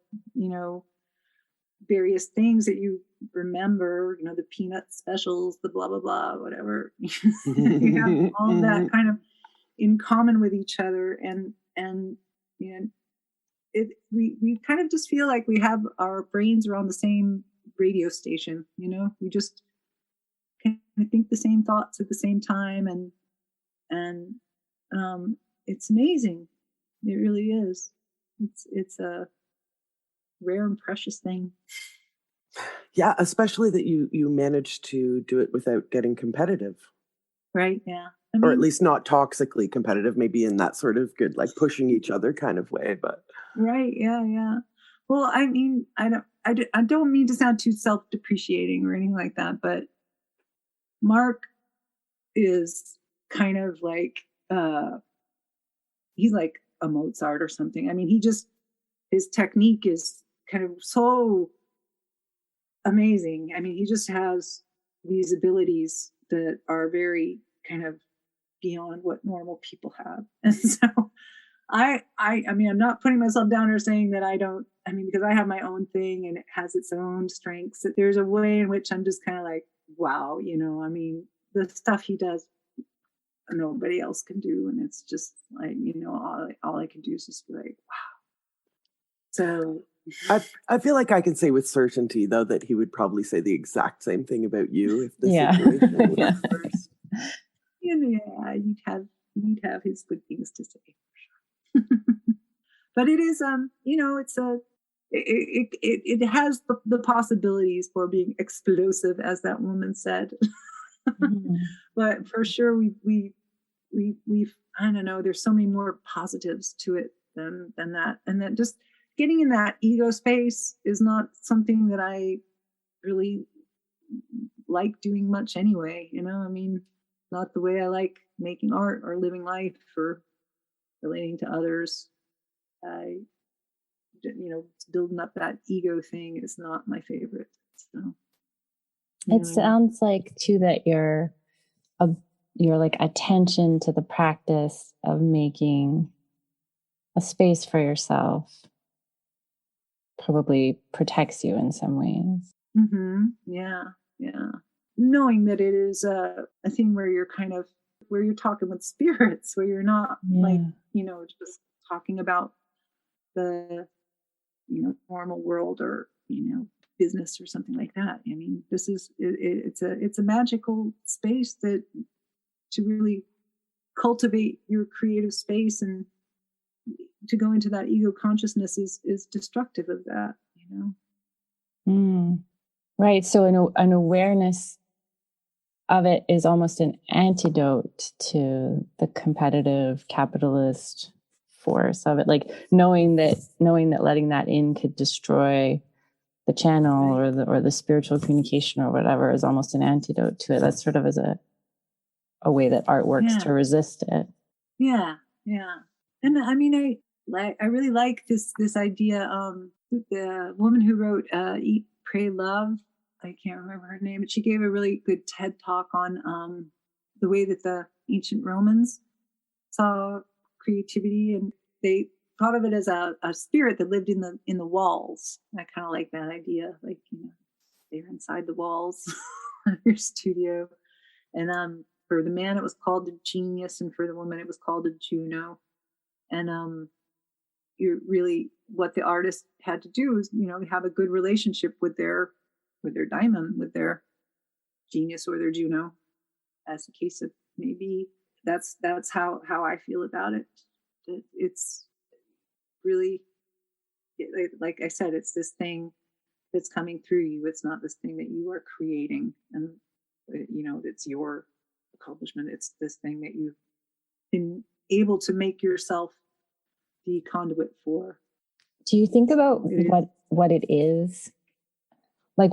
various things that you remember, the peanut specials, the blah, blah, blah, whatever. You have all that kind of in common with each other. And we kind of just feel like we have our brains are on the same radio station, we just kind of think the same thoughts at the same time, and it's amazing. It really is. It's a rare and precious thing. Yeah, especially that you managed to do it without getting competitive. Right, yeah. Or at least not toxically competitive, maybe in that sort of good, like pushing each other kind of way, but. Right, yeah. Well, I mean, I don't mean to sound too self-depreciating or anything like that, but Mark is kind of like, he's like a Mozart or something. I mean, his technique is kind of so amazing. I mean, he just has these abilities that are very kind of beyond what normal people have. And so I mean, I'm not putting myself down or saying that because I have my own thing and it has its own strengths. There's a way in which I'm just kind of like, wow, I mean, the stuff he does, nobody else can do. And it's just like, all I can do is just be like, wow. So I feel like I can say with certainty, though, that he would probably say the exact same thing about you if the situation was reversed. You'd have his good things to say, for sure. But it is, it has the possibilities for being explosive, as that woman said. Mm-hmm. But for sure, we've I don't know. There's so many more positives to it than that, and that just getting in that ego space is not something that I really like doing much anyway. I mean, not the way I like making art or living life or relating to others. Building up that ego thing is not my favorite. So it sounds like too that your like attention to the practice of making a space for yourself probably protects you in some ways. Mm-hmm. Yeah. Knowing that it is a thing where you're talking with spirits, where you're not just talking about the normal world or business or something like that. I mean, this is it's a magical space that to really cultivate your creative space and to go into that ego consciousness is destructive of that. Right. So an awareness of it is almost an antidote to the competitive capitalist force of it. Like knowing that letting that in could destroy the channel or the spiritual communication or whatever is almost an antidote to it. That's sort of as a way that art works to resist it. Yeah. And I mean, I really like this idea. The woman who wrote Eat, Pray, Love, I can't remember her name, but she gave a really good TED talk on the way that the ancient Romans saw creativity, and they thought of it as a spirit that lived in the walls. I kind of like that idea, like they're inside the walls of your studio. And for the man, it was called a genius, and for the woman, it was called a Juno. And you're really what the artist had to do is have a good relationship with their diamond, with their genius or their Juno, as the case of maybe. That's how I feel about it. It's really, like I said, it's this thing that's coming through you. It's not this thing that you are creating, and it's your accomplishment. It's this thing that you've been able to make yourself the conduit for. Do you think about what it is? Like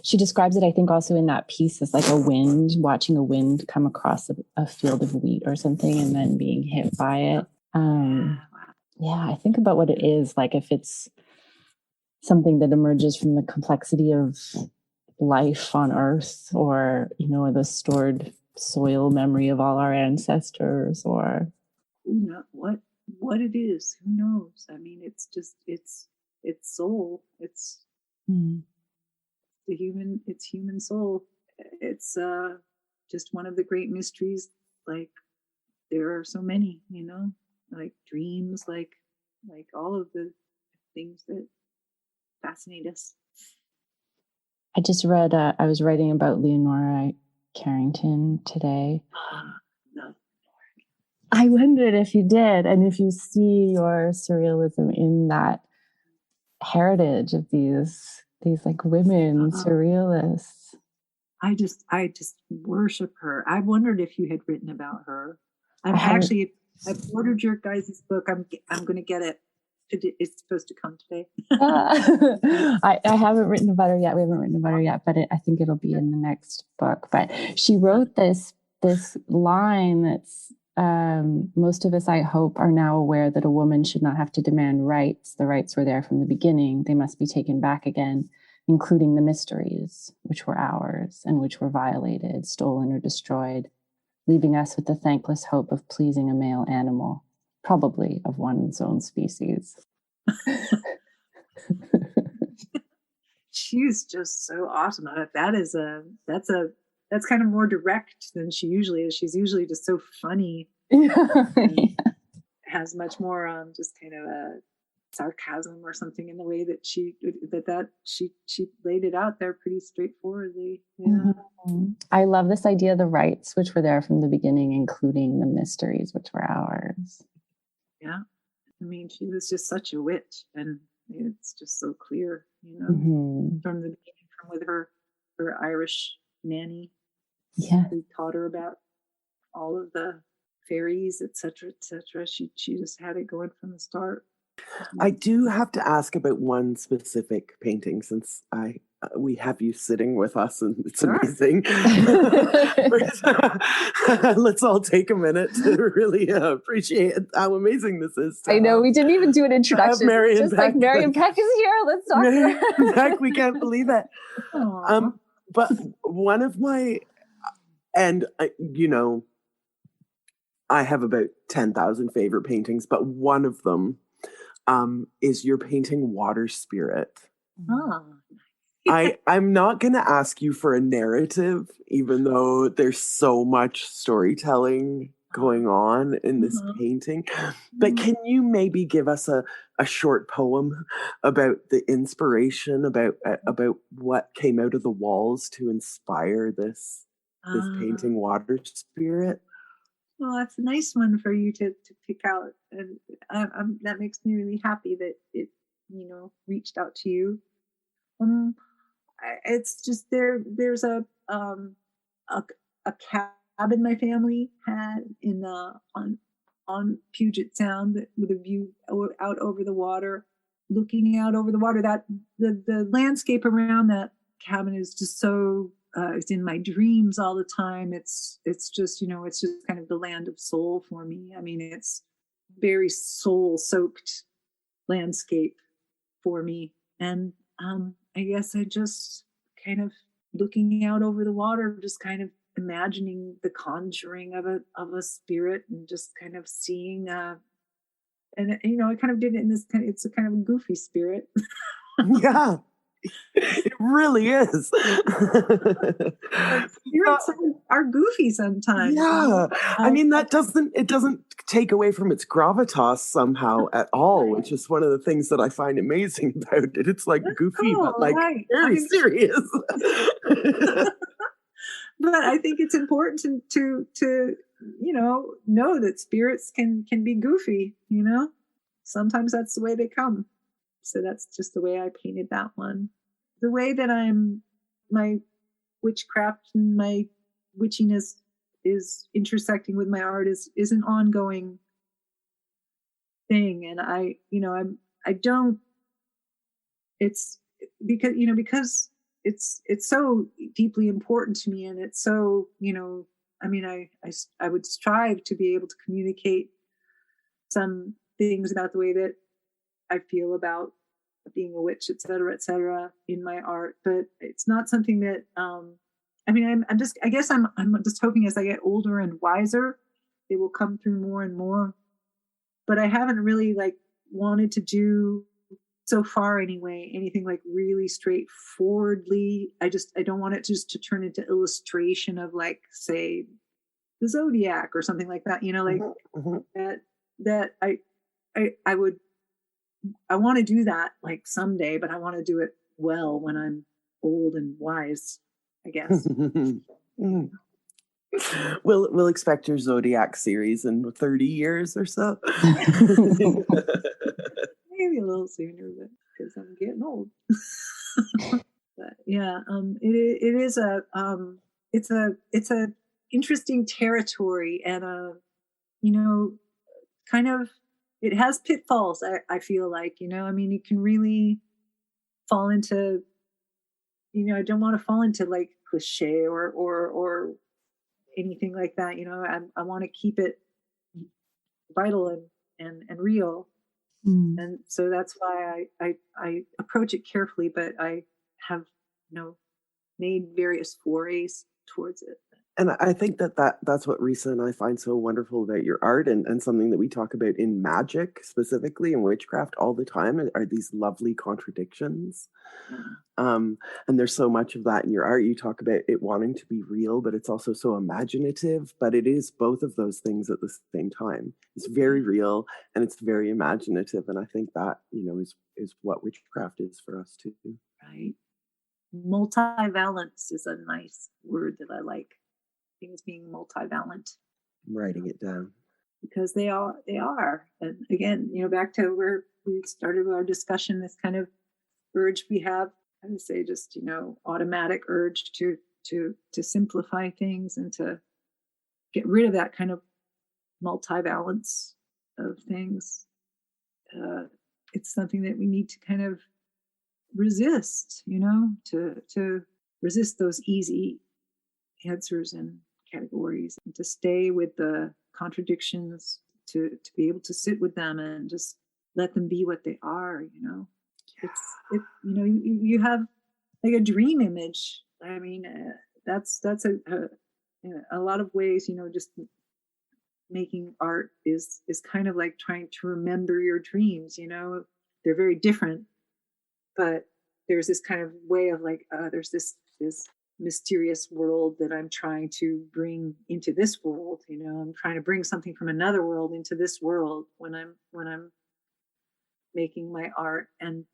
she describes it, I think, also in that piece as like a wind, watching a wind come across a field of wheat or something and then being hit by it. I think about what it is, like if it's something that emerges from the complexity of life on Earth, or the stored soil memory of all our ancestors, or what it is, who knows? I mean, it's just it's soul. It's human soul. It's just one of the great mysteries. Like there are so many, like dreams, like all of the things that fascinate us. I just read, I was writing about Leonora Carrington today. I wondered if you did, and if you see your surrealism in that heritage of these like women surrealists. I just worship her. I wondered if you had written about her. I've ordered your guys' book. I'm going to get it. It's supposed to come today. I haven't written about her yet. We haven't written about her yet, but I think it'll be in the next book. But she wrote this line that's most of us, I hope, are now aware that a woman should not have to demand rights. The rights were there from the beginning. They must be taken back again, including the mysteries, which were ours and which were violated, stolen, or destroyed, leaving us with the thankless hope of pleasing a male animal, probably of one's own species. She's just so awesome at it. That's kind of more direct than she usually is. She's usually just so funny. Has much more just kind of a sarcasm or something in the way that she laid it out there pretty straightforwardly. Yeah. Mm-hmm. I love this idea of the rights, which were there from the beginning, including the mysteries, which were ours. Yeah. I mean, she was just such a witch, and it's just so clear, mm-hmm. from the beginning, from with her Irish nanny. Yeah. Who taught her about all of the fairies, etc., etc. She just had it going from the start. I do have to ask about one specific painting, since we have you sitting with us, and it's amazing. Let's all take a minute to really appreciate how amazing this is. I know, we didn't even do an introduction. Marion just Peck, like Marion Peck is here. Let's talk to her. Marion Peck, we can't believe it. But one of my, and I have about 10,000 favorite paintings, but one of them is your painting Water Spirit. Oh. I'm not going to ask you for a narrative, even though there's so much storytelling going on in this painting. But can you maybe give us a short poem about the inspiration, about what came out of the walls to inspire this painting, Water Spirit? Well, that's a nice one for you to pick out, and that makes me really happy that it reached out to you. It's just there's a cabin my family had in on Puget Sound with a view out over the water, looking out over the water. That the landscape around that cabin is just so it's in my dreams all the time. It's just it's just kind of the land of soul for me. I mean, it's very soul soaked landscape for me, and I guess I just kind of looking out over the water, just kind of imagining the conjuring of a spirit, and just kind of seeing and I kind of did it in this it's a kind of a goofy spirit. Yeah, it really is. Spirits are goofy sometimes. Yeah, I mean it doesn't take away from its gravitas somehow at all, which is one of the things that I find amazing about it. It's like goofy, cool, but like very serious. But I think it's important to know that spirits can be goofy. Sometimes that's the way they come. So that's just the way I painted that one. The way that my witchcraft and my witchiness is intersecting with my art is an ongoing thing. And I don't, it's because it's so deeply important to me, and it's so, I would strive to be able to communicate some things about the way that I feel about being a witch, et cetera, in my art. But it's not something that, I guess I'm just hoping as I get older and wiser, it will come through more and more. But I haven't really wanted to do so far anyway, anything really straightforwardly. I don't want it just to turn into illustration of say the zodiac or something like that, that I want to do that someday, but I want to do it well when I'm old and wise, I guess. We'll expect your Zodiac series in 30 years or so. Maybe a little sooner, but because I'm getting old. But yeah, it is it's a interesting territory, and kind of it has pitfalls. I feel like it can really fall into I don't want to fall into cliche or anything like that. I want to keep it vital and real. And so that's why I approach it carefully, but I have made various forays towards it. And I think that's what Risa and I find so wonderful about your art, and something that we talk about in magic specifically and witchcraft all the time are these lovely contradictions. And there's so much of that in your art. You talk about it wanting to be real, but it's also so imaginative, but it is both of those things at the same time. It's very real and it's very imaginative. And I think that, is what witchcraft is for us too. Right. Multivalence is a nice word that I like. Things being multivalent. I'm writing it down. Because they are. And again, back to where we started our discussion, this kind of urge we have, I would say just, automatic urge to simplify things and to get rid of that kind of multivalence of things. It's something that we need to kind of resist, to resist those easy answers and categories, and to stay with the contradictions, to be able to sit with them and just let them be what they are. You have a dream image. I mean, that's a lot of ways, just making art is kind of like trying to remember your dreams. They're very different, but there's this kind of way of there's this mysterious world that I'm trying to bring into this world. I'm trying to bring something from another world into this world when I'm making my art. And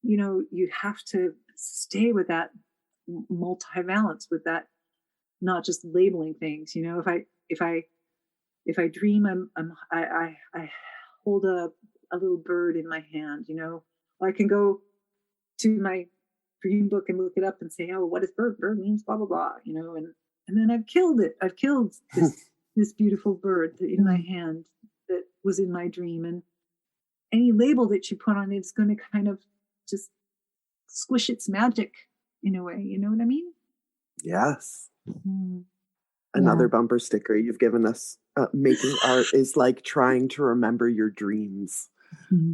you have to stay with that multivalence, with that, not just labeling things. If I dream, I hold a little bird in my hand. I can go to my dream book and look it up and say, oh, what is bird? Bird means blah blah blah. And then I've killed it. I've killed this beautiful bird in my hand that was in my dream. And any label that you put on it is going to kind of just squish its magic in a way. You know what I mean? Yes. Another bumper sticker you've given us. Making art is like trying to remember your dreams.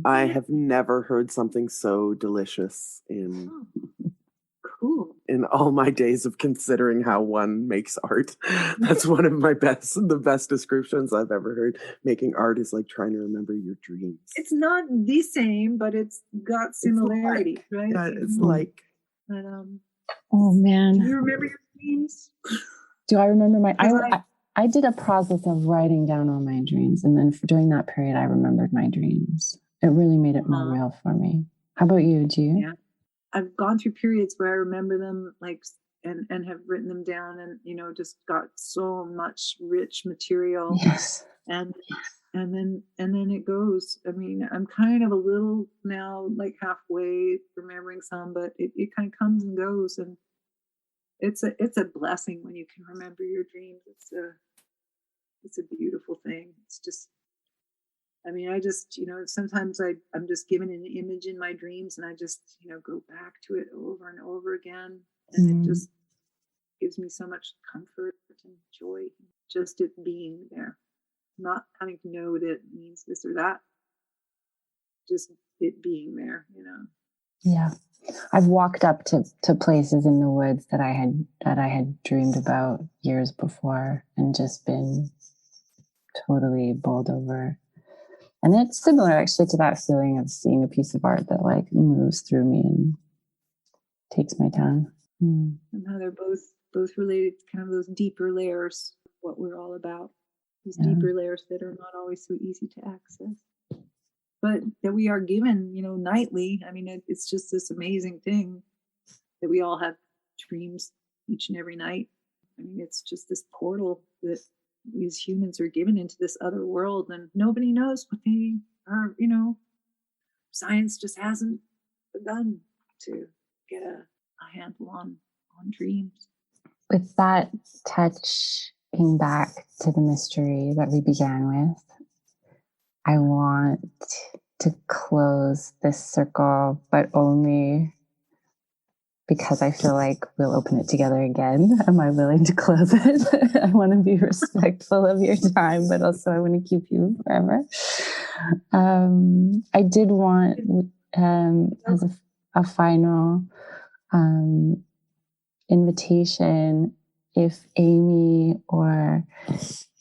I have never heard something so delicious in all my days of considering how one makes art. That's one of the best descriptions I've ever heard. Making art is like trying to remember your dreams. It's not the same, but it's got similarity, right? Yeah, it's like. But, oh man, do you remember your dreams? Do I remember my? I did a process of writing down all my dreams, and then during that period, I remembered my dreams. It really made it more real for me. How about you? Do you? Yeah, I've gone through periods where I remember them, and have written them down, and just got so much rich material. Yes. And then it goes. I mean, I'm kind of a little now, like halfway remembering some, but it kind of comes and goes, and it's a blessing when you can remember your dreams. It's a beautiful thing. It's just, I mean, I just, sometimes I'm just given an image in my dreams, and I just, go back to it over and over again. And it just gives me so much comfort and joy, just it being there, not having to know that it means this or that, just it being there, Yeah. I've walked up to places in the woods that I had dreamed about years before and just been totally bowled over. And it's similar actually to that feeling of seeing a piece of art that like moves through me and takes my time. And how they're both related to kind of those deeper layers, what we're all about. These deeper layers that are not always so easy to access, but that we are given, nightly. I mean, it's just this amazing thing that we all have dreams each and every night. I mean, it's just this portal that these humans are given into this other world, and nobody knows what they are. Science just hasn't begun to get a handle on dreams. With that touching back to the mystery that we began with, I want to close this circle, but only because I feel like we'll open it together again. Am I willing to close it? I want to be respectful of your time, but also I want to keep you forever. I did want, as a final invitation, if Amy or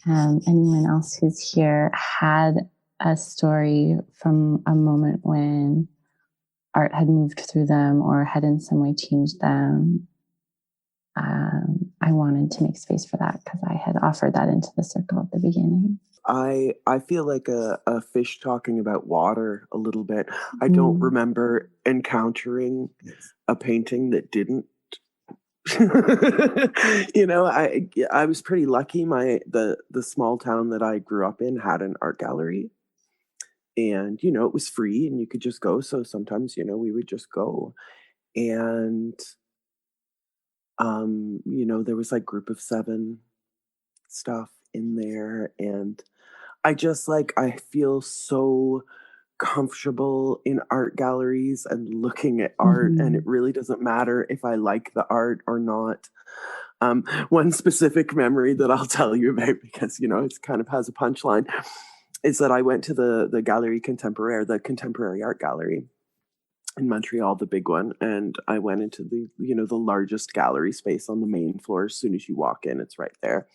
anyone else who's here had a story from a moment when art had moved through them or had in some way changed them, I wanted to make space for that because I had offered that into the circle at the beginning. I feel like a fish talking about water a little bit. I don't remember encountering a painting that didn't. I was pretty lucky. The small town that I grew up in had an art gallery, and it was free and you could just go. So sometimes we would just go, and there was like Group of Seven stuff in there, and I just I feel so comfortable in art galleries and looking at art, and it really doesn't matter if I like the art or not. One specific memory that I'll tell you about, because it kind of has a punchline, is that I went to the Galerie Contemporaire, the contemporary art gallery in Montreal, the big one, and I went into the largest gallery space on the main floor. As soon as you walk in, it's right there.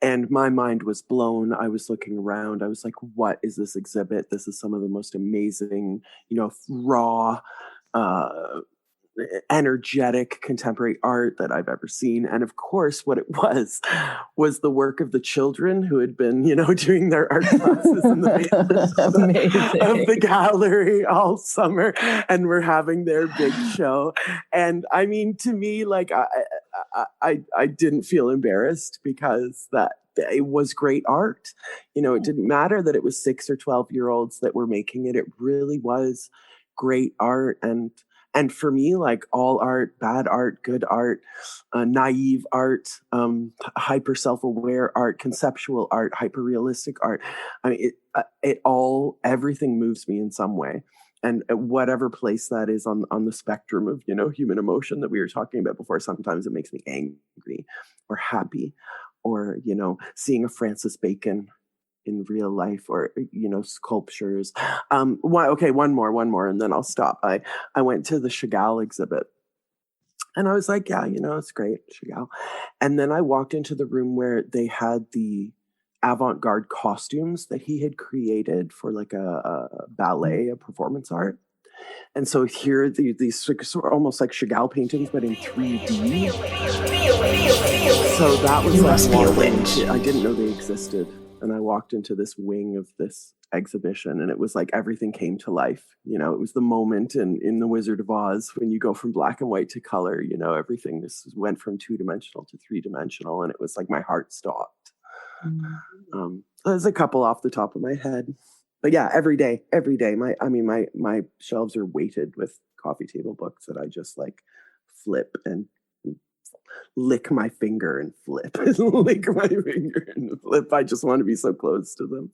And my mind was blown. I was looking around. I was like, what is this exhibit? This is some of the most amazing, raw energetic contemporary art that I've ever seen. And of course, what it was the work of the children who had been, doing their art classes in the basement of the gallery all summer and were having their big show. And I mean, to me, like, I didn't feel embarrassed because that it was great art. It didn't matter that it was 6 or 12-year-olds that were making it. It really was great art. And for me, like all art, bad art, good art, naive art, hyper self-aware art, conceptual art, hyper realistic art. I mean, everything moves me in some way. And at whatever place that is on the spectrum of, human emotion that we were talking about before, sometimes it makes me angry or happy or, seeing a Francis Bacon in real life or, sculptures. One more, and then I'll stop. I went to the Chagall exhibit and I was like, yeah, it's great, Chagall. And then I walked into the room where they had the avant-garde costumes that he had created for like a ballet, a performance art. And so here these almost like Chagall paintings, but in 3D. So that was must be a witch. I didn't know they existed. And I walked into this wing of this exhibition and it was like everything came to life. It was the moment in The Wizard of Oz when you go from black and white to color, everything just went from 2-dimensional to 3-dimensional. And it was like my heart stopped. Mm-hmm. There's a couple off the top of my head. But yeah, every day, my shelves are weighted with coffee table books that I just like flip and lick my finger and flip. Lick my finger and flip. I just want to be so close to them.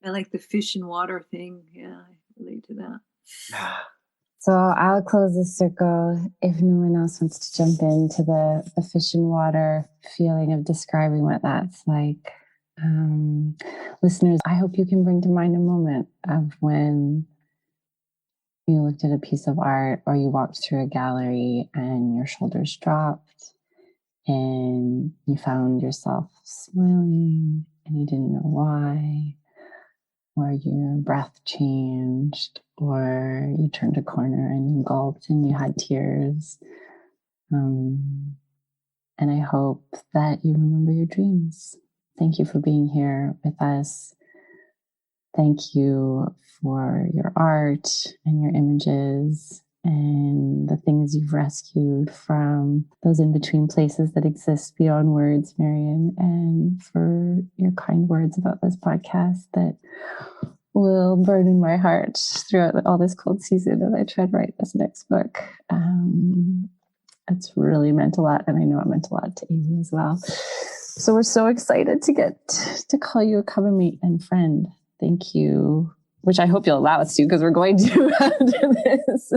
I like the fish and water thing. Yeah, I relate to that. So I'll close the circle if no one else wants to jump into the fish and water feeling of describing what that's like. Listeners, I hope you can bring to mind a moment of when you looked at a piece of art or you walked through a gallery and your shoulders dropped and you found yourself smiling and you didn't know why, or your breath changed, or you turned a corner and you gulped and you had tears. And I hope that you remember your dreams. Thank you for being here with us. Thank you for your art and your images and the things you've rescued from those in-between places that exist beyond words, Marion, and for your kind words about this podcast that will burn in my heart throughout all this cold season as I try to write this next book. It's really meant a lot, and I know it meant a lot to Amy as well. So we're so excited to get to call you a coven mate and friend. Thank you, which I hope you'll allow us to, because we're going to after this.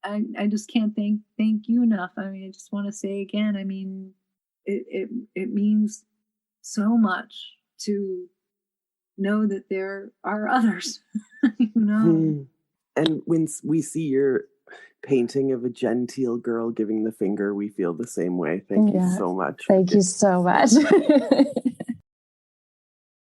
I just can't thank you enough. I mean, I just want to say again, I mean, it means so much to know that there are others, And when we see your painting of a genteel girl giving the finger, we feel the same way. Thank you so much. Thank you so much.